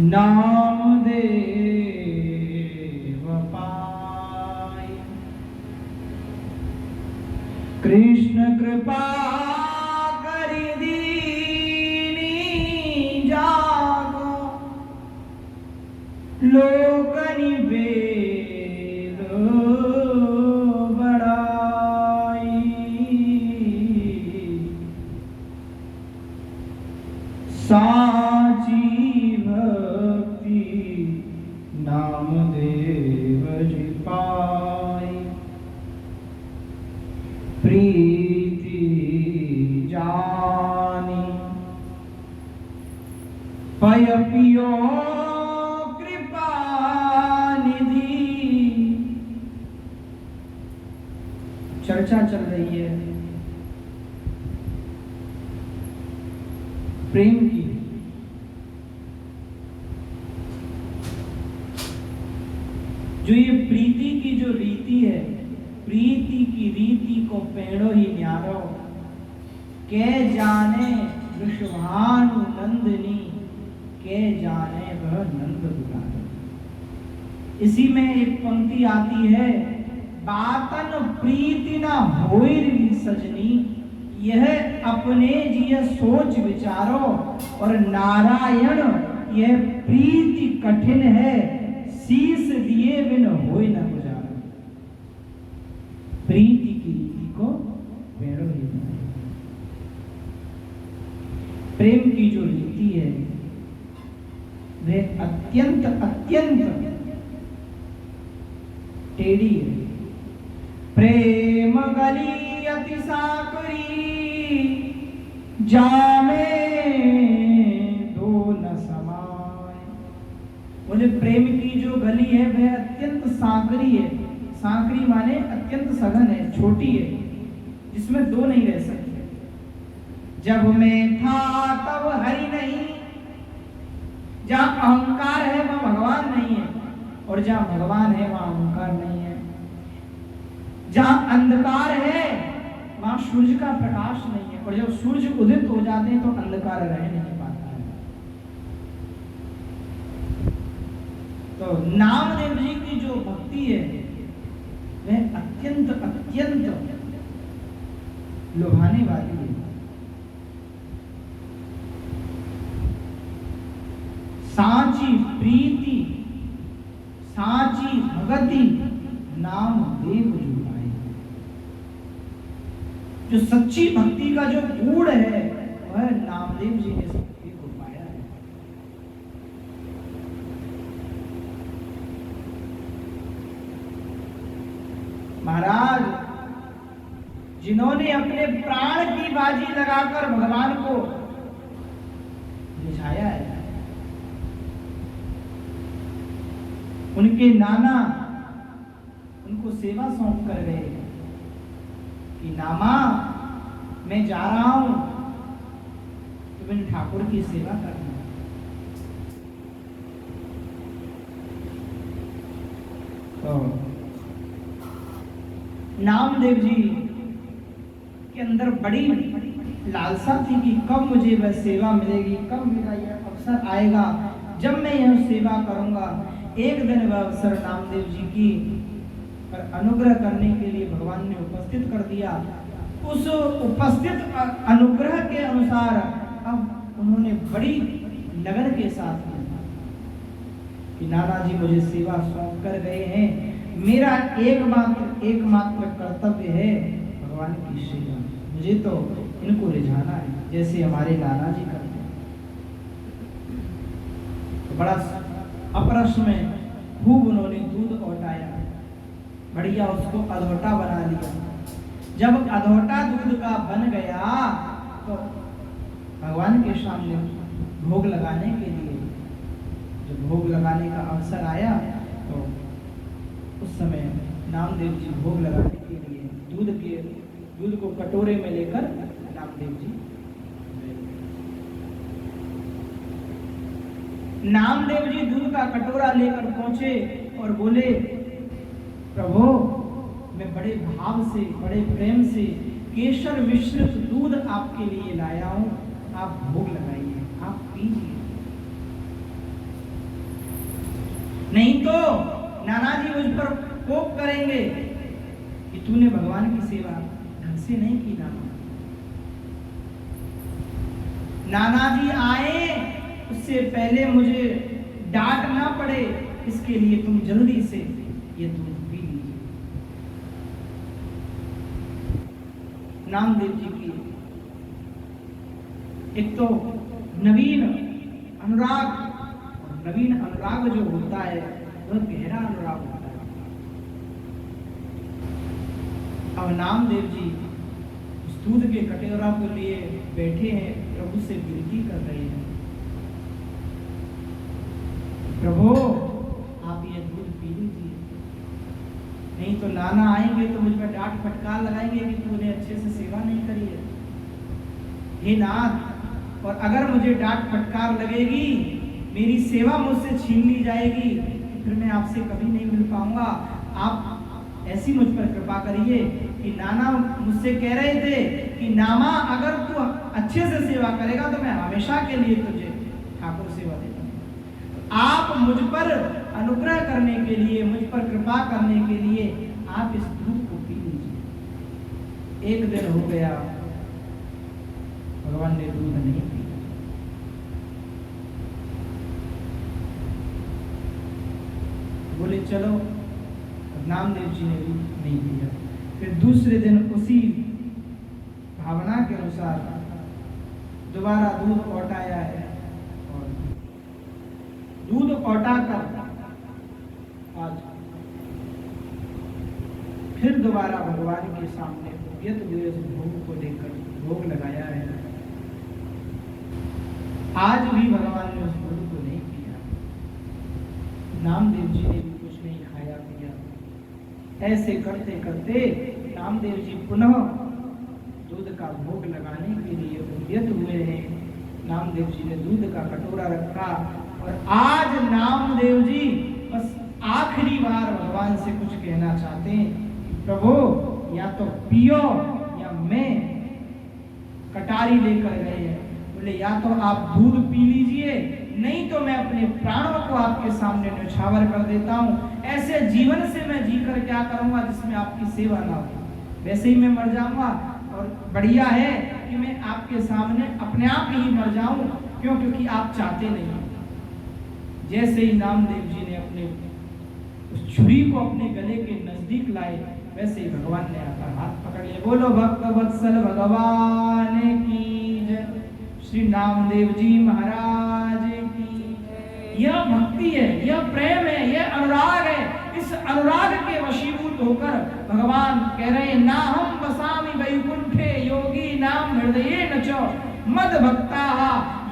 नामदेव पाय। कृष्ण कृपा करि दीनी जागो, लोक निवेद बड़ाई। साची भक्ति नामदेव जी पाई। प्रीति जानी पय पियो कृपा निधि। चर्चा चल रही है प्रेम की। जो ये प्रीति की जो रीति है, प्रीति की रीति को पेड़ो ही न्यारो, के जाने वृषभानु नंदिनी, के जाने वह नंद दुलारे। इसी में एक पंक्ति आती है, बातन प्रीति न होइर सजनी, यह अपने जिय सोच विचारो, और नारायण यह प्रीति कठिन है, शीस दिए बिन होय न गुजारो। प्रीति की रीति को पेड़ो ही बनाए। प्रेम की जो रीति है वह अत्यंत अत्यंत टेढ़ी है। प्रेम गली अति साकरी, जामे दो न समाए। बोले प्रेम की जो गली है वह अत्यंत सांकरी है। सांकरी माने अत्यंत सघन है, छोटी है, जिसमें दो नहीं रह सकते। जब मैं था तब हरि नहीं, जहाँ अहंकार है वहाँ भगवान नहीं है, और जहाँ भगवान है वहाँ अहंकार नहीं है। जहाँ अंधकार है वहाँ सूर्य का प्रकाश नहीं है, और जब सूर्य उदित हो जाते हैं तो अंधकार रह नहीं पाता है। तो नामदेव जी की जो भक्ति है वह अत्यंत अत्यंत लुभाने वाली है। साची प्रीति साची भगति नामदेव जी पाए। जो सच्ची भक्ति का जो गुण है वह नामदेव जी ने भक्ति को पाया है। महाराज जिन्होंने अपने प्राण की बाजी लगाकर भगवान को रिझाया है, उनके नाना उनको सेवा सौंप कर गए कि नामा मैं जा रहा हूं, तुम्हें ठाकुर की सेवा करना। तो नामदेव जी के अंदर बड़ी लालसा थी कि कब मुझे वह सेवा मिलेगी, कब मेरा यह अवसर आएगा जब मैं यह सेवा करूंगा। एक दिन वह अवसर नामदेव जी की पर अनुग्रह करने के लिए भगवान ने उपस्थित कर दिया। उस उपस्थित अनुग्रह के अनुसार अब उन्होंने बड़ी लगन के साथ कि नाना जी मुझे सेवा सौंप कर गए हैं, मेरा एकमात्र कर्तव्य है भगवान की सेवा, मुझे तो इनको रिझाना है जैसे हमारे नाना जी करते हैं। तो बड़ा अपरस में खूब उन्होंने दूध औटाया, बढ़िया उसको अधोटा बना लिया। जब अधोटा दूध का बन गया तो भगवान के सामने भोग लगाने के लिए जब भोग लगाने का अवसर आया तो उस समय नामदेव जी भोग लगाने के लिए दूध को कटोरे में लेकर नामदेव जी दूध का कटोरा लेकर पहुंचे और बोले, प्रभु मैं बड़े भाव से बड़े प्रेम से केसर मिश्रित दूध आपके लिए लाया हूं, आप भोग लगाइए, आप पीजिए। नहीं तो नाना जी मुझ पर कोप करेंगे कि तूने भगवान की सेवा ढंग से नहीं की। नाना जी आए उससे पहले मुझे डांट ना पड़े, इसके लिए तुम जल्दी से ये दूध पी लीजिए। नामदेव जी की एक तो नवीन अनुराग, और नवीन अनुराग जो होता है वह गहरा अनुराग होता है। अब नामदेव जी उस दूध के कटोरा को लिए बैठे हैं, प्रभु से विनती कर रहे हैं, प्रभु आप ये दूध पी लीजिए, नहीं तो नाना आएंगे तो मुझ पर डांट फटकार लगाएंगे कि तूने अच्छे से सेवा नहीं करी है। हे नाथ, और अगर मुझे डांट फटकार लगेगी, मेरी सेवा मुझसे छीन ली जाएगी, फिर मैं आपसे कभी नहीं मिल पाऊंगा। आप ऐसी मुझ पर कृपा करिए कि नाना मुझसे कह रहे थे कि नामा अगर तू अच्छे से सेवा करेगा तो मैं हमेशा के लिए तुझे ठाकुर सेवा देता हूं। आप मुझ पर अनुग्रह करने के लिए, मुझ पर कृपा करने के लिए आप इस दूध को पी लीजिए। एक दिन हो गया, भगवान ने दूध नहीं पिया। बोले चलो, नामदेव जी ने भी नहीं पिया। फिर दूसरे दिन उसी भावना के अनुसार दोबारा दूध औटाया है, और दूध औटा कर आज फिर दोबारा भगवान के सामने उद्यत हुए भोग को लेकर भोग लगाया है। आज भी भगवान ने उस दूध को नहीं पिया, नामदेव जी ने भी कुछ नहीं खाया पिया। ऐसे करते करते नामदेव जी पुनः दूध का भोग लगाने के लिए उद्यत हुए हैं। नामदेव जी ने दूध का कटोरा रखा, और आज नामदेव जी बस आखिरी बार भगवान से कुछ कहना चाहते हैं, प्रभु या तो पियो या मैं कटारी लेकर गए हैं। बोले या तो आप दूध पी लीजिए, नहीं तो मैं अपने प्राणों को आपके सामने न्यौछावर कर देता हूँ। ऐसे जीवन से मैं जीकर क्या करूंगा जिसमें आपकी सेवा ना हो, वैसे ही मैं मर जाऊंगा। और बढ़िया है कि मैं आपके सामने अपने आप ही मर जाऊं, क्यों? क्योंकि आप चाहते नहीं। जैसे ही नामदेव जी ने अपने उस छुरी को अपने गले के नजदीक लाए, वैसे ही भगवान ने आकर हाथ पकड़ लिया। बोलो भक्त वत्सल भगवान की जय, श्री नामदेव जी महाराज की। यह भक्ति है, यह प्रेम है, यह अनुराग है। इस अनुराग के वशीभूत होकर भगवान कह रहे हैं, ना हम बसामि वैकुंठे योगी नाम हृदये न च मद भक्ता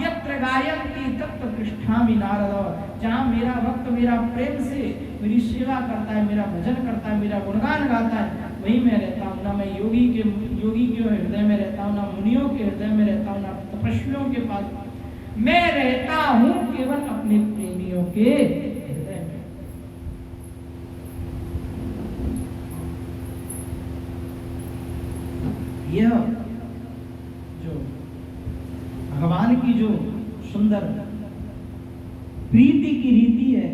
यत्र गायन्ति तत्र पृष्ठामि नारद। जहाँ मेरा भक्त मेरा प्रेम से मेरी सेवा करता है, मेरा भजन करता है, मेरा गुणगान गाता है, वही मैं रहता हूँ। ना मैं योगी के हृदय में रहता हूँ, ना मुनियों के हृदय में रहता हूँ, ना तपस्वियों के पास। मैं रहता हूँ केवल अपने प्रेमियों के हृदय में। यह जो भगवान की जो सुंदर प्रीति की रीति है,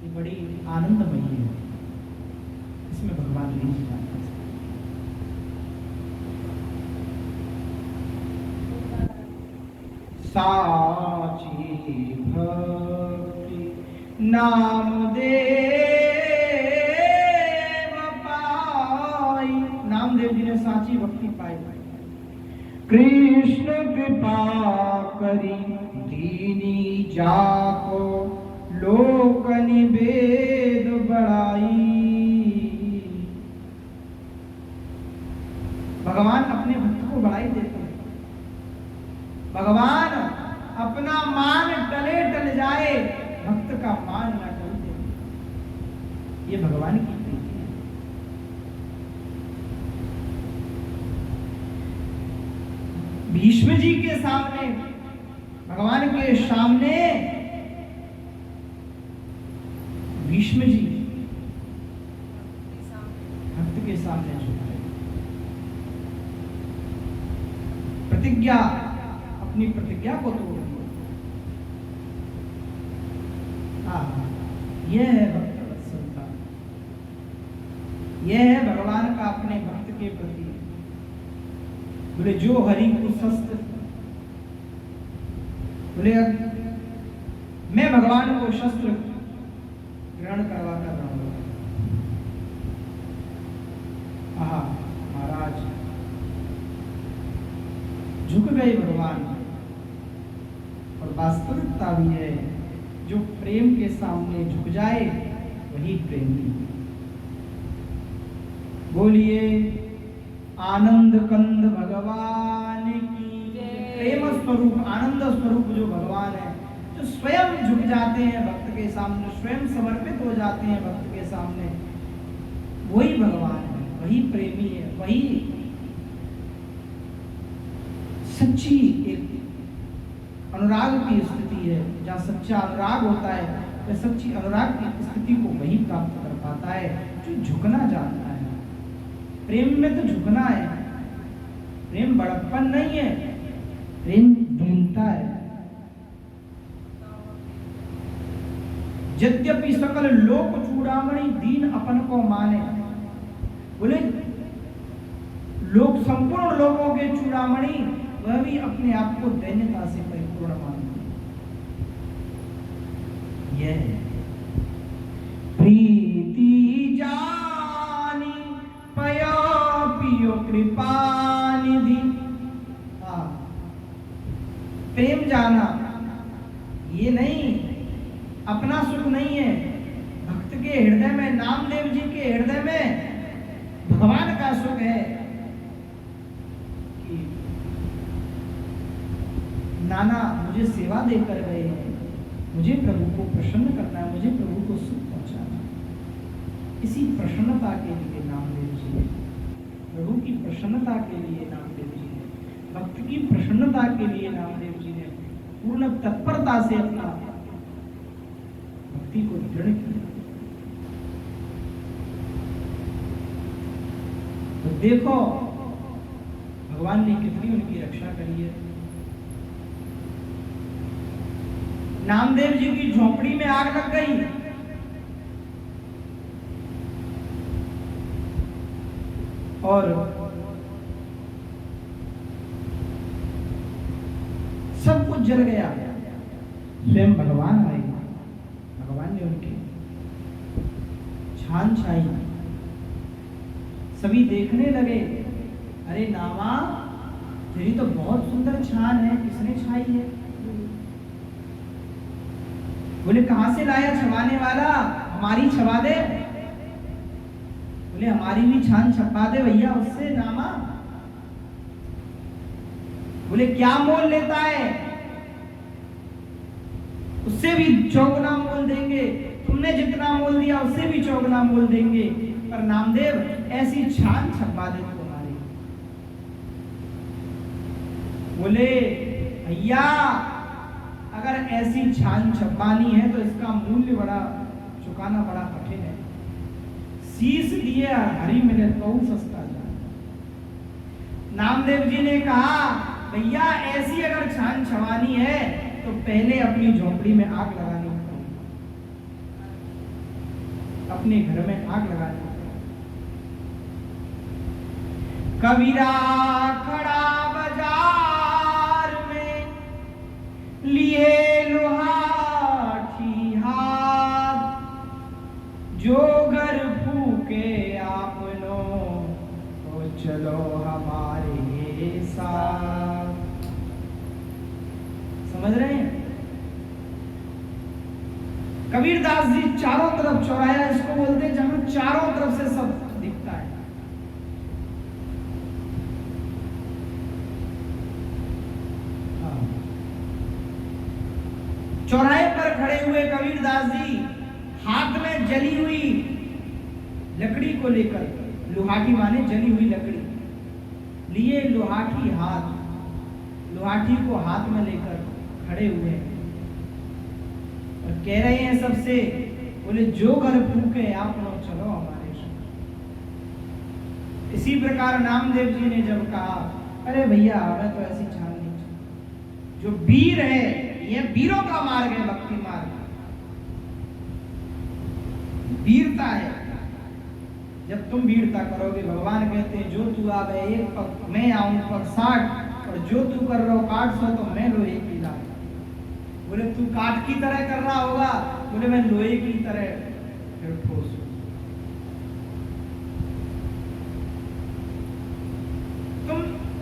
ये बड़ी आनंदमयी है। इसमें भगवान नहीं सिखाते। साची भक्ति नामदेव पाई, नामदेव जी ने साची भक्ति पाई। कृष्ण कृपा करी दीनी जाको लोक निवेद बढ़ाई। भगवान अपने भक्त को बढ़ाई देते हैं। भगवान अपना मान टले टल जाए, भक्त का मान न टल दे। ये भगवान की प्रीति है। भीष्म जी के सामने, भगवान के सामने भीष्म जी भक्त के सामने झुके। प्रतिज्ञा, अपनी प्रतिज्ञा को तोड़ दिया। यह है भक्त वत्सलता, यह है भगवान का अपने भक्त के प्रति। बोले जो हरि को शस्त्र, बोले मैं भगवान को शस्त्र ग्रहण करवा कर रहा हूं। महाराज झुक गए भगवान। और वास्तविकता भी है, जो प्रेम के सामने झुक जाए वही प्रेमी। बोलिए आनंद कंद भगवान की जय। प्रेम स्वरूप, आनंद स्वरूप जो भगवान है, जो स्वयं झुक जाते हैं भक्त के सामने, स्वयं समर्पित हो जाते हैं भक्त के सामने, वही भगवान है, वही प्रेमी है, वही सच्ची एक अनुराग की स्थिति है। जहाँ सच्चा अनुराग होता है, वह सच्ची अनुराग की स्थिति को वही प्राप्त कर पाता है जो झुकना जानता है। प्रेम में तो झुकना है, प्रेम बड़प्पन नहीं है, प्रेम दीनता है। यद्यपि सकल लोक चूड़ामणि दीन अपन को माने। बोले लोग, संपूर्ण लोगों के चूड़ामणि, वह भी अपने आप को दैन्यता से परिपूर्ण मानते। यह प्रीति जानी पयो पियो कृपा निधि। प्रेम जाना ये नहीं, अपना सुख नहीं है। भक्त के हृदय में, नामदेव जी के हृदय में भगवान का सुख है कि नाना मुझे सेवा देकर गए हैं, मुझे प्रभु को प्रसन्न करना है, मुझे प्रभु को सुख पहुंचाना है। इसी प्रसन्नता के लिए नामदेव जी ने, प्रभु की प्रसन्नता के लिए नामदेव जी ने, भक्त की प्रसन्नता के लिए नामदेव जी ने पूर्ण तत्परता से अपना भक्ति को दृढ़ किया। तो देखो भगवान ने कितनी उनकी रक्षा करी है। नामदेव जी की झोपड़ी में आग लग गई, और सब कुछ जल गया। स्वयं भगवान आए, भगवान ने उनकी छान छाई। सभी देखने लगे, अरे नामा तेरी तो बहुत सुंदर छान है, किसने छाई है? बोले कहां से लाया छवाने वाला, हमारी छवा दे। बोले हमारी भी छान छपा दे भैया उससे नामा। बोले क्या मोल लेता है? उससे भी चौगुना मोल देंगे, तुमने जितना मोल दिया उससे भी चौगुना मोल देंगे, पर नामदेव ऐसी छान छपा दे तुम्हारी। बोले भैया अगर ऐसी छान छपानी है तो इसका मूल्य बड़ा चुकाना बड़ा कठिन है। शीश दिए हरी मिले तो सस्ता जाए। नामदेव जी ने कहा भैया ऐसी अगर छान छवानी है तो पहले अपनी झोपड़ी में आग लगानी पड़ेगी, अपने घर में आग लगानी पड़ेगी। कबीरा खड़ा बाजार में लिए लोहाठी हाथ, जो घर फूके आपनो तो चलो हमारे साथ। समझ रहे हैं? कबीरदास जी चारों तरफ चौराया इसको बोलते हैं जहां चारों तरफ से सब दिखता है। चौराहे पर खड़े हुए कबीरदास जी हाथ में जली हुई लकड़ी को लेकर, लोहाटी माने जली हुई लकड़ी लिए, लोहाटी हाथ, लोहाटी को हाथ में लेकर खड़े हुए हैं और कह रहे हैं सबसे, बोले जो घर फूके आप लोग चलो हमारे साथ। इसी प्रकार नामदेव जी ने जब कहा अरे भैया हमें तो ऐसी छान नहीं चाहिए, जो वीर है, ये वीरों का मार्ग है, भक्ति मार्ग। वीरता है। जब तुम वीरता करोगे, भगवान कहते हैं जो तू आवे 1 पग मैं आऊं पग 60, और जो तू कर रहा हो 800 तो मैं लोहे की लाऊं। बोले तू काठ की तरह कर रहा होगा, बोले मैं लोहे की तरह फिर ठोस हूं। तुम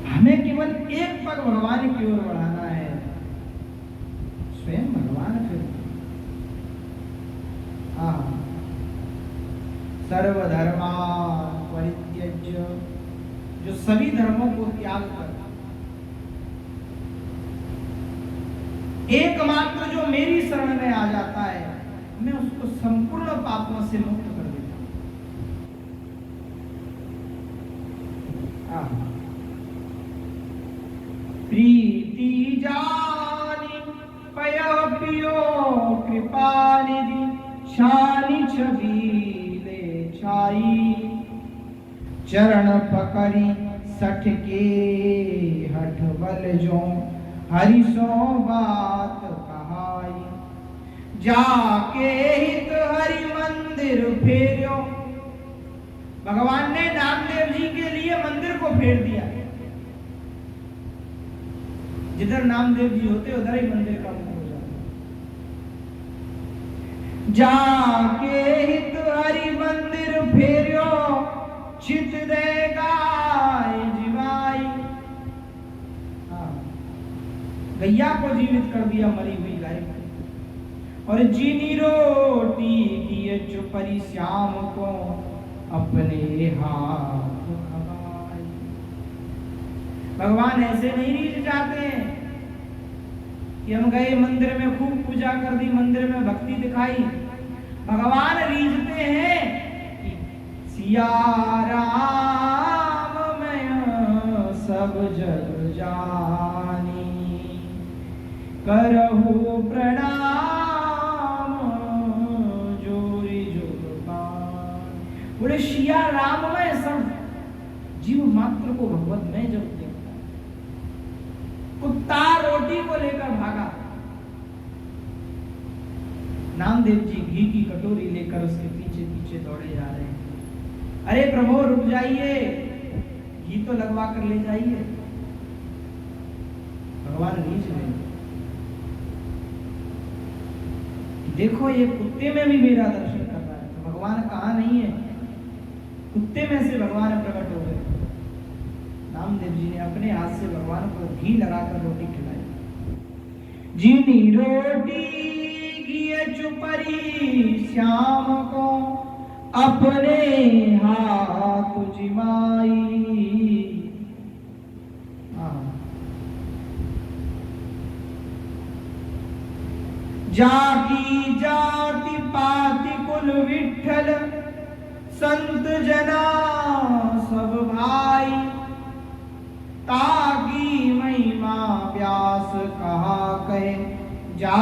हमें केवल 1 पग भगवान की ओर बढ़ाना है, स्वयं भगवान फिर सर्वधर्मान परित्यज्य, जो सभी धर्मों को त्याग कर एकमात्र जो मेरी शरण में आ जाता है, मैं उसको संपूर्ण पापों से मुक्त कर देता हूं। प्रीति जानी पय पियो कृपा निधि शानि छबीले छाई, चरण पकड़ी सठ के हठ बल जो हरि सो बात कहाई, जाके हित हरि मंदिर फेरियो। भगवान ने नामदेव जी के लिए मंदिर को फेर दिया। जिधर नामदेव जी होते उधर ही मंदिर का मुख हो जाता। जाके हित हरि मंदिर फेरियो, चित दे गाय जीवाई। गैया को जीवित कर दिया मरी हुई गाय को, और जीनी रोटी की चुपरी श्याम को अपने हाथ खवाई। भगवान ऐसे नहीं रीझ जाते हैं कि हम गए मंदिर में खूब पूजा कर दी, मंदिर में भक्ति दिखाई। भगवान रीझते हैं कि सिया राम मैं सब जग जानी, करहु प्रणाम जोरी जोरपान। बोले सिया राम में सब जीव मात्र को भगवत में जब देखता है। कुत्ता रोटी को लेकर भागा, नामदेव जी घी की कटोरी लेकर उसके पीछे पीछे दौड़े जा रहे हैं। अरे प्रभु रुक जाइए, घी तो लगवा कर ले जाइए। भगवान रीझ रहे, देखो ये कुत्ते में भी मेरा दर्शन कर रहा है, तो भगवान कहाँ नहीं है। कुत्ते में से भगवान प्रकट हो गए। नामदेव जी ने अपने हाथ से भगवान को घी लगाकर रोटी खिलाई। जीनी रोटी घी चुपरी श्याम को अपने हाथ जिमाई। जाकी जाति पाति कुल विठ्ठल, संत जना सब भाई, ताकी महिमा व्यास कहा कहे जा